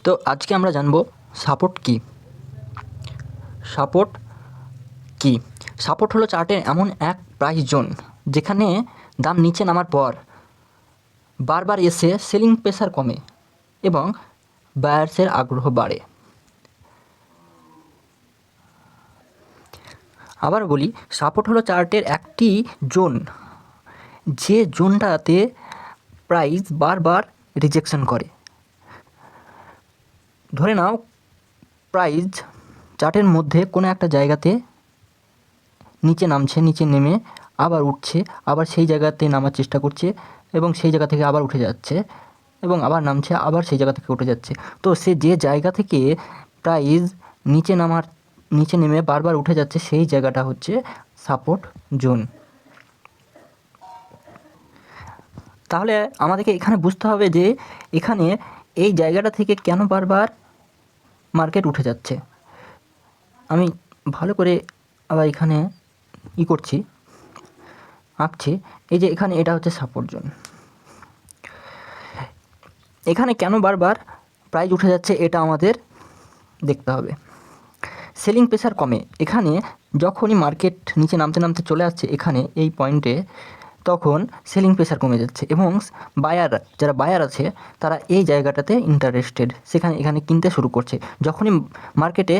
তো আজকে আমরা জানব সাপোর্ট কী। সাপোর্ট কী? সাপোর্ট হলো চার্টের এমন এক প্রাইস জোন যেখানে দাম নিচে নামার পর বারবার এসে সেলিং প্রেসার কমে এবং বায়ার্সের আগ্রহ বাড়ে। আবার বলি, সাপোর্ট হলো চার্টের একটি জোন, যে জোনটাতে প্রাইস বারবার রিজেকশন করে। ধরে নাও প্রাইস চার্টের মধ্যে কোনো একটা জায়গাতে নিচে নামছে, নিচে নেমে আবার উঠছে, আবার সেই জায়গাতে নামার চেষ্টা করছে এবং সেই জায়গা থেকে আবার উঠে যাচ্ছে এবং আবার নামছে, আবার সেই জায়গা থেকে উঠে যাচ্ছে। তো সে যে জায়গা থেকে প্রাইস নিচে নেমে বারবার উঠে যাচ্ছে সেই জায়গাটা হচ্ছে সাপোর্ট জোন। তাহলে আমাদেরকে এখানে বুঝতে হবে যে এখানে এই জায়গাটা থেকে কেন বারবার মার্কেট উঠে যাচ্ছে। আমি ভালো করে আবার এখানে আঁকছি। এই যে এখানে এটা হচ্ছে সাপোর্ট জোন। এখানে কেন বারবার প্রাইস উঠে যাচ্ছে এটা আমাদের দেখতে হবে। সেলিং প্রেসার কমে। এখানে যখনই মার্কেট নিচে নামতে নামতে চলে আসছে এখানে এই পয়েন্টে, তখন সেলিং প্রেসার কমে যাচ্ছে এবং যারা বায়ার আছে তারা এই জায়গাটাতে ইন্টারেস্টেড, এখানে কিনতে শুরু করছে। যখনই মার্কেটে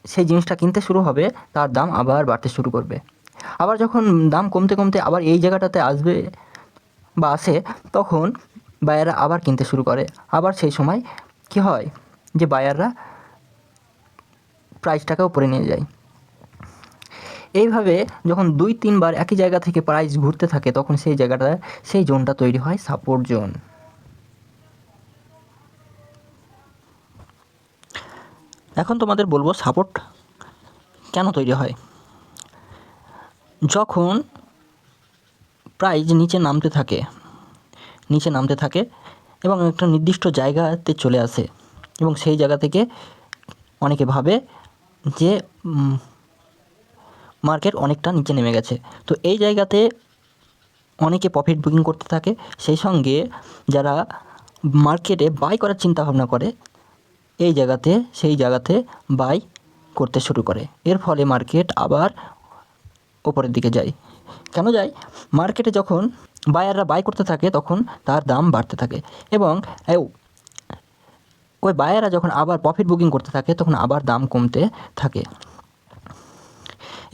সেই জিনিসটা কিনতে শুরু হবে তার দাম আবার বাড়তে শুরু করবে। আবার যখন দাম কমতে কমতে আবার এই জায়গাটাতে আসবে বা আসে, তখন বায়াররা আবার কিনতে শুরু করে। আবার সেই সময় কী হয় যে বায়াররা প্রাইসটাকে উপরে নিয়ে যায়। এইভাবে যখন 2-3 বার একই জায়গা থেকে প্রাইস ঘুরতে থাকে তখন সেই জোনটা তৈরি হয় সাপোর্ট জোন। এখন তোমাদের বলবো সাপোর্ট কেন তৈরি হয়। যখন প্রাইস নিচে নামতে থাকে এবং একটা নির্দিষ্ট জায়গাতে চলে আসে এবং সেই জায়গা থেকে অনেকে ভাবে যে মার্কেট অনেকটা নিচে নেমে গেছে। তো এই জায়গাতে অনেকে প্রফিট বুকিং করতে থাকে। সেই সঙ্গে যারা মার্কেটে বাই করার চিন্তা ভাবনা করে সেই জায়গাতে বাই করতে শুরু করে। এর ফলে মার্কেট আবার ওপরের দিকে যায়। কেন যায়? মার্কেটে যখন বায়াররা বাই করতে থাকে তখন তার দাম বাড়তে থাকে এবং ওই বায়াররা যখন আবার প্রফিট বুকিং করতে থাকে তখন আবার দাম কমতে থাকে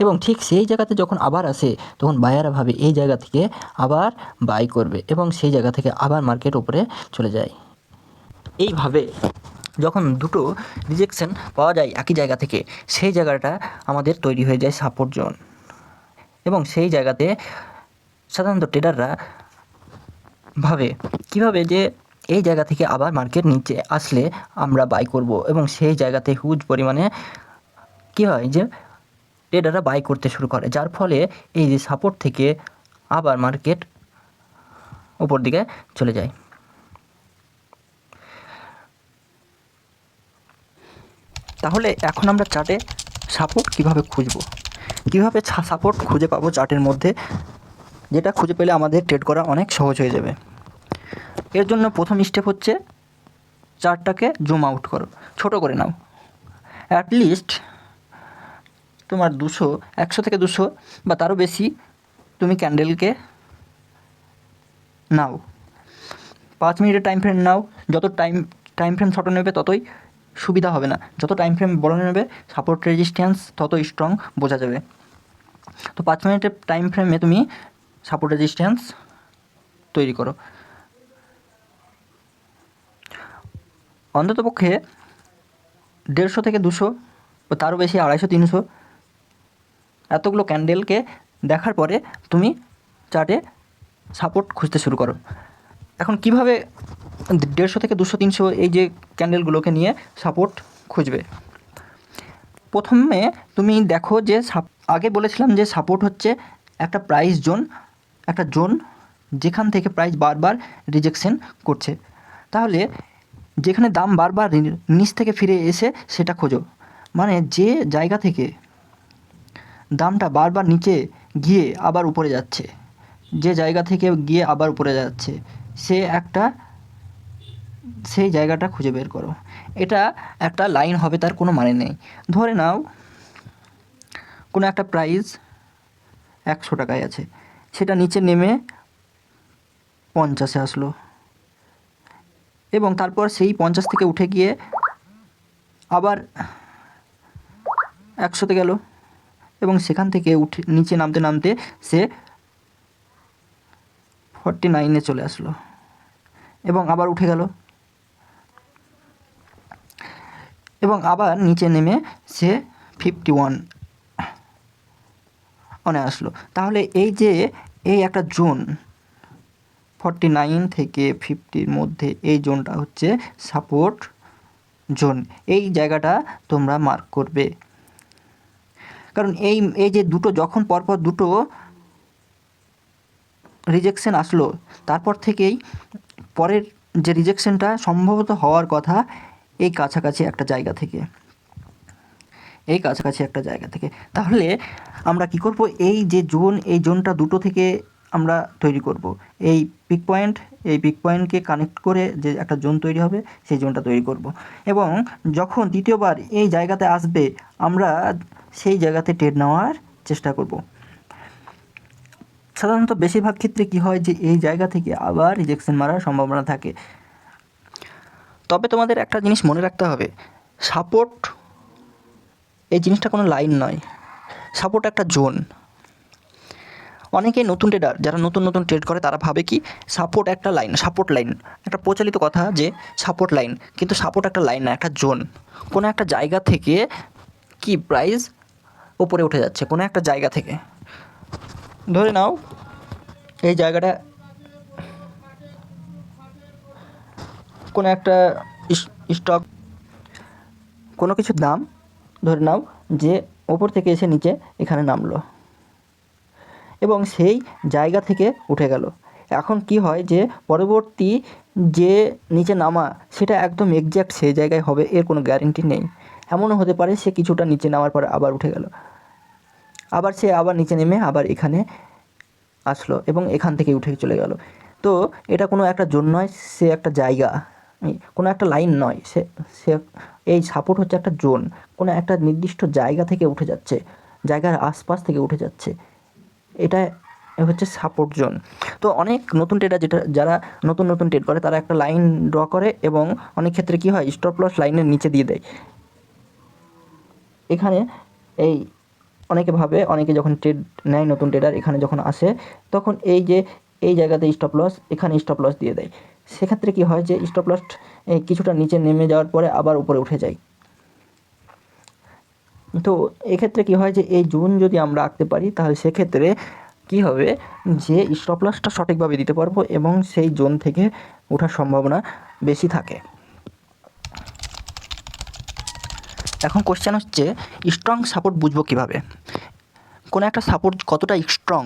এবং ঠিক সেই জায়গাতে যখন আবার আসে তখন বায়াররা ভাবে এই জায়গা থেকে আবার বাই করবে এবং সেই জায়গা থেকে আবার মার্কেট উপরে চলে যায়। এইভাবে যখন দুটো রিজেকশন পাওয়া যায় একই জায়গা থেকে, সেই জায়গাটা আমাদের তৈরি হয়ে যায় সাপোর্ট জোন এবং সেই জায়গাতে সাধারণত ট্রেডাররা কীভাবে যে এই জায়গা থেকে আবার মার্কেট নিচে আসলে আমরা বাই করব এবং সেই জায়গাতে হিউজ পরিমাণে কী হয় যে ট্রেডাররা বাই করতে শুরু করে, যার ফলে এই যে সাপোর্ট থেকে আবার মার্কেট উপর দিকে চলে যায়। তাহলে এখন আমরা চার্টে সাপোর্ট কীভাবে সাপোর্ট খুঁজে পাবো চার্টের মধ্যে, যেটা খুঁজে পেলে আমাদের ট্রেড করা অনেক সহজ হয়ে যাবে। এর জন্য প্রথম স্টেপ হচ্ছে চার্টটাকে জুম আউট করো, ছোট করে নাও। অ্যাটলিস্ট তোমার 100 থেকে 200 বা তারও বেশি তুমি ক্যান্ডেলকে নাও। 5 মিনিটের টাইম ফ্রেম নাও। যত টাইম ফ্রেম ছোটো নেবে ততই সুবিধা হবে না, যত টাইম ফ্রেম বড় নেবে সাপোর্ট রেজিস্ট্যান্স তত স্ট্রং বোঝা যাবে। তো 5 মিনিটের টাইম ফ্রেমে তুমি সাপোর্ট রেজিস্ট্যান্স তৈরি করো। অন্ততপক্ষে 150 থেকে 200 বা তারও বেশি 250-300 এতগুলো ক্যান্ডেলকে দেখার পরে তুমি চার্টে সাপোর্ট খুঁজতে শুরু করো। এখন কিভাবে 150 থেকে 200-300 এই যে ক্যান্ডেলগুলোকে নিয়ে সাপোর্ট খুঁজবে? প্রথমে তুমি দেখো যে আগে বলেছিলাম যে সাপোর্ট হচ্ছে একটা প্রাইস জোন, একটা জোন যেখান থেকে প্রাইস বারবার রিজেকশন করছে। তাহলে যেখানে দাম বারবার নিচ থেকে ফিরে এসে সেটা খোঁজো, মানে যে জায়গা থেকে দামটা বারবার নিচে গিয়ে আবার উপরে যাচ্ছে, সে একটা সেই জায়গাটা খুঁজে বের করো। এটা একটা লাইন হবে, তার কোনো মানে নেই। ধরে নাও কোনো একটা প্রাইস 100 টাকায় আছে, সেটা নিচে নেমে 50-এ আসলো, এবং তারপর সেই 50 থেকে উঠে গিয়ে আবার 100-তে গেল, এবং সেখান থেকে উঠে নিচে নামতে নামতে সে 49-এ চলে আসলো, এবং আবার উঠে গেল, এবং আবার নিচে নেমে সে 51 আসলো। তাহলে এই যে এই একটা জোন 49 থেকে 50-র মধ্যে, এই জোনটা হচ্ছে সাপোর্ট জোন। এই জায়গাটা তোমরা মার্ক করবে, কারণ এই যে দুটো যখন পরপর দুটো রিজেকশন আসলো, তারপর থেকেই পরের যে রিজেকশনটা সম্ভবত হওয়ার কথা এই কাছাকাছি একটা জায়গা থেকে, তাহলে আমরা কি করব, এই যে জোন, এই জোনটা দুটো থেকে আমরা তৈরি করব। এই পিক পয়েন্টকে কানেক্ট করে যে একটা জোন তৈরি হবে, সেই জোনটা তৈরি করব, এবং যখন দ্বিতীয়বার এই জায়গাতে আসবে আমরা সেই জায়গাতে ট্রেড নেওয়ার চেষ্টা করব। সাধারণত বেশিরভাগ ক্ষেত্রে কি হয় যে এই জায়গা থেকে আবার রিজেকশন মারার সম্ভাবনা থাকে। তবে তোমাদের একটা জিনিস মনে রাখতে হবে, সাপোর্ট এই জিনিসটা কোনো লাইন নয়, সাপোর্ট একটা জোন। অনেকেই নতুন ট্রেডার যারা নতুন ট্রেড করে তারা ভাবে কি সাপোর্ট একটা লাইন, সাপোর্ট লাইন একটা প্রচলিত কথা যে সাপোর্ট লাইন, কিন্তু সাপোর্ট একটা লাইন না, একটা জোন। কোনো একটা জায়গা থেকে কি প্রাইস ওপরে উঠে যাচ্ছে, কোনো একটা জায়গা থেকে। ধরে নাও এই জায়গাটা কোনো একটা স্টক, কোনো কিছুর দাম ধরে নাও যে ওপর থেকে এসে নিচে এখানে নামলো, এবং সেই জায়গা থেকে উঠে গেল। এখন কি হয় যে পরবর্তী যে নিচে নামা সেটা একদম এক্স্যাক্ট সেই জায়গায় হবে এর কোনো গ্যারেন্টি নেই। এমনও হতে পারে সে কিছুটা নিচে নামার পরে আবার উঠে গেল, আবার সে আবার নিচে নেমে আবার এখানে আসলো, এবং এখান থেকে উঠে চলে গেল। তো এটা কোনো একটা জোন নয়, সে একটা জায়গা, কোনো একটা লাইন নয়, সে এই সাপোর্ট হচ্ছে একটা জোন, কোনো একটা নির্দিষ্ট জায়গা থেকে উঠে যাচ্ছে, জায়গার আশপাশ থেকে উঠে যাচ্ছে, এটা হচ্ছে সাপোর্ট জোন। তো অনেক নতুন ট্রেডার যারা নতুন ট্রেড করে তারা একটা লাইন ড্র করে, এবং অনেক ক্ষেত্রে কী হয় স্টপ লস লাইনের নিচে দিয়ে দেয়। এখানে এই অনেকে যখন ট্রেড নেয়, নতুন ট্রেডার এখানে যখন আসে তখন এই যে এই জায়গাতে স্টপ লস, এখানে স্টপ লস দিয়ে দেয়। সেক্ষেত্রে কী হয় যে স্টপ লস কিছুটা নিচে নেমে যাওয়ার পরে আবার উপরে উঠে যায়। তো এক্ষেত্রে কী হয় যে এই জোন যদি আমরা আঁকতে পারি তাহলে সেক্ষেত্রে কী হবে যে স্টপ লসটা সঠিকভাবে দিতে পারবো, এবং সেই জোন থেকে ওঠার সম্ভাবনা বেশি থাকে। এখন কোশ্চেন হচ্ছে স্ট্রং সাপোর্ট বুঝবো কীভাবে, কোনো একটা সাপোর্ট কতটা স্ট্রং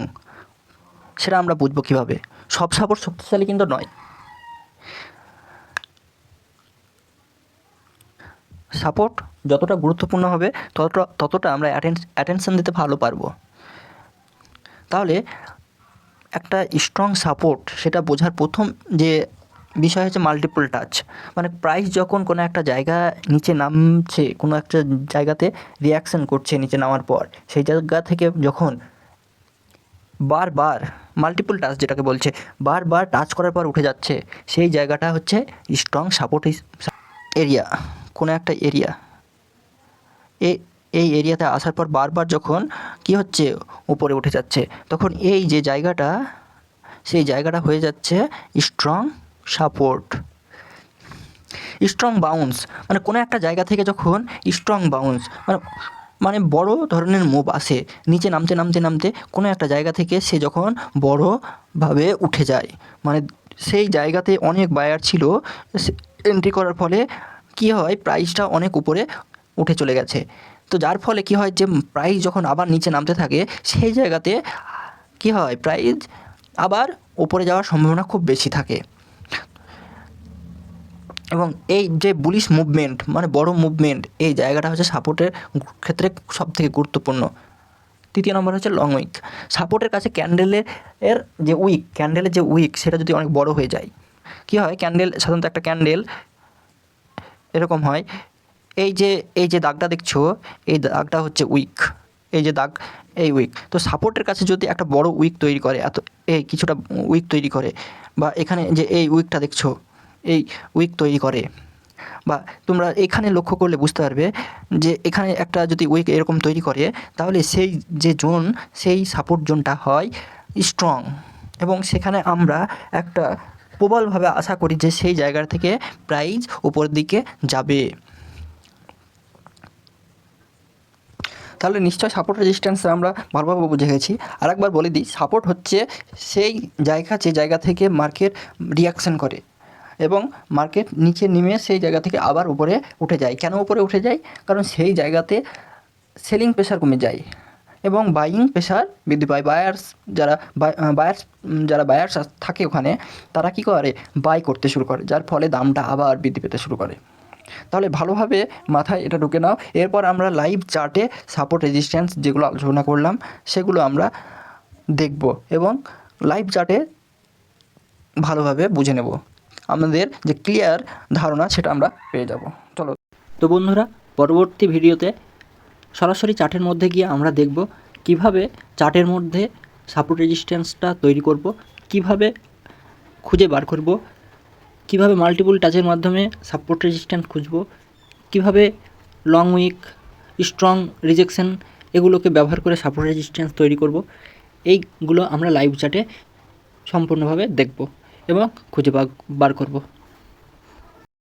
সেটা আমরা বুঝবো কীভাবে। সব সাপোর্ট শক্তিশালী কিন্তু নয়, সাপোর্ট যতটা গুরুত্বপূর্ণ হবে ততটা আমরা অ্যাটেনশন দিতে ভালো পারবো। তাহলে একটা স্ট্রং সাপোর্ট সেটা বোঝার প্রথম যে বিষয় হচ্ছে মাল্টিপল টাচ, মানে প্রাইস যখন কোনো একটা জায়গা নিচে নামছে, কোনো একটা জায়গাতে রিয়াকশান করছে নিচে নামার পর, সেই জায়গা থেকে যখন বারবার মাল্টিপল টাচ যেটাকে বলছে, বারবার টাচ করার পর উঠে যাচ্ছে, সেই জায়গাটা হচ্ছে স্ট্রং সাপোর্ট এরিয়া। কোনো একটা এরিয়া, এই এরিয়াতে আসার পর বারবার যখন কি হচ্ছে উপরে উঠে যাচ্ছে, তখন এই যে জায়গাটা, সেই জায়গাটা হয়ে যাচ্ছে স্ট্রং সাপোর্ট। স্ট্রং বাউন্স মানে কোনো একটা জায়গা থেকে যখন স্ট্রং বাউন্স মানে বড় ধরনের মুভ আসে, নিচে নামতে কোনো একটা জায়গা থেকে সে যখন বড়োভাবে উঠে যায়, মানে সেই জায়গাতে অনেক বায়ার ছিল, এন্ট্রি করার ফলে কী হয় প্রাইসটা অনেক উপরে উঠে চলে গেছে। তো যার ফলে কী হয় যে প্রাইস যখন আবার নিচে নামতে থাকে, সেই জায়গাতে কী হয় প্রাইস আবার উপরে যাওয়ার সম্ভাবনা খুব বেশি থাকে। এবং এই যে বুলিশ মুভমেন্ট মানে বড় মুভমেন্ট, এই জায়গাটা হচ্ছে সাপোর্টের ক্ষেত্রে সবথেকে গুরুত্বপূর্ণ। তৃতীয় নম্বর হচ্ছে লং উইক। সাপোর্টের কাছে ক্যান্ডেলের যে উইক সেটা যদি অনেক বড় হয়ে যায়, কী হয়, ক্যান্ডেল সাধারণত একটা ক্যান্ডেল এরকম হয়, এই যে দাগটা দেখছো, এই দাগটা হচ্ছে উইক, এই যে দাগ, এই উইক। তো সাপোর্টের কাছে যদি একটা বড় উইক তৈরি করে, এই কিছুটা উইক তৈরি করে, বা এখানে যে এই উইকটা দেখছো, এই উইক তৈরি করে, বা তোমরা এখানে লক্ষ্য করলে বুঝতে পারবে যে এখানে একটা যদি উইক এরকম তৈরি করে, তাহলে সেই যে জোন, সেই সাপোর্ট জোনটা হয় স্ট্রং, এবং সেখানে আমরা একটা প্রবলভাবে আশা করি যে সেই জায়গা থেকে প্রাইস উপরের দিকে যাবে। তাহলে নিশ্চয় সাপোর্ট রেজিস্ট্যান্স আমরা ভালোভাবে বুঝে গেছি। আরেকবার বলে দিই, সাপোর্ট হচ্ছে সেই জায়গা যে জায়গা থেকে মার্কেট রিয়াকশান করে এবং মার্কেট নিচে নেমে সেই জায়গা থেকে আবার উপরে উঠে যায়। কেন উপরে উঠে যায়? কারণ সেই জায়গাতে সেলিং প্রেশার কমে যায় এবং বাইং প্রেশার বৃদ্ধি পায়। বায়ার্স থাকে ওখানে, তারা কী করে, বাই করতে শুরু করে, যার ফলে দামটা আবার বৃদ্ধি পেতে শুরু করে। তাহলে ভালোভাবে মাথায় এটা ঢুকে নাও। এরপর আমরা লাইভ চার্টে সাপোর্ট রেজিস্ট্যান্স যেগুলো আলোচনা করলাম সেগুলো আমরা দেখব এবং লাইভ চার্টে ভালোভাবে বুঝে নেব, আমাদের যে ক্লিয়ার ধারণা সেটা আমরা পেয়ে যাব। চলো, তো বন্ধুরা, পরবর্তী ভিডিওতে সরাসরি চার্টের মধ্যে গিয়ে আমরা দেখব কিভাবে চার্টের মধ্যে সাপোর্ট রেজিস্ট্যান্সটা তৈরি করব, কিভাবে খুঁজে বার করব, কিভাবে মাল্টিপল টাচের মাধ্যমে সাপোর্ট রেজিস্ট্যান্স খুঁজব, কিভাবে লং উইক, স্ট্রং রিজেকশন এগুলোকে ব্যবহার করে সাপোর্ট রেজিস্ট্যান্স তৈরি করব, এইগুলো আমরা লাইভ চার্টে সম্পূর্ণভাবে দেখব এবং খুঁজে বার করব।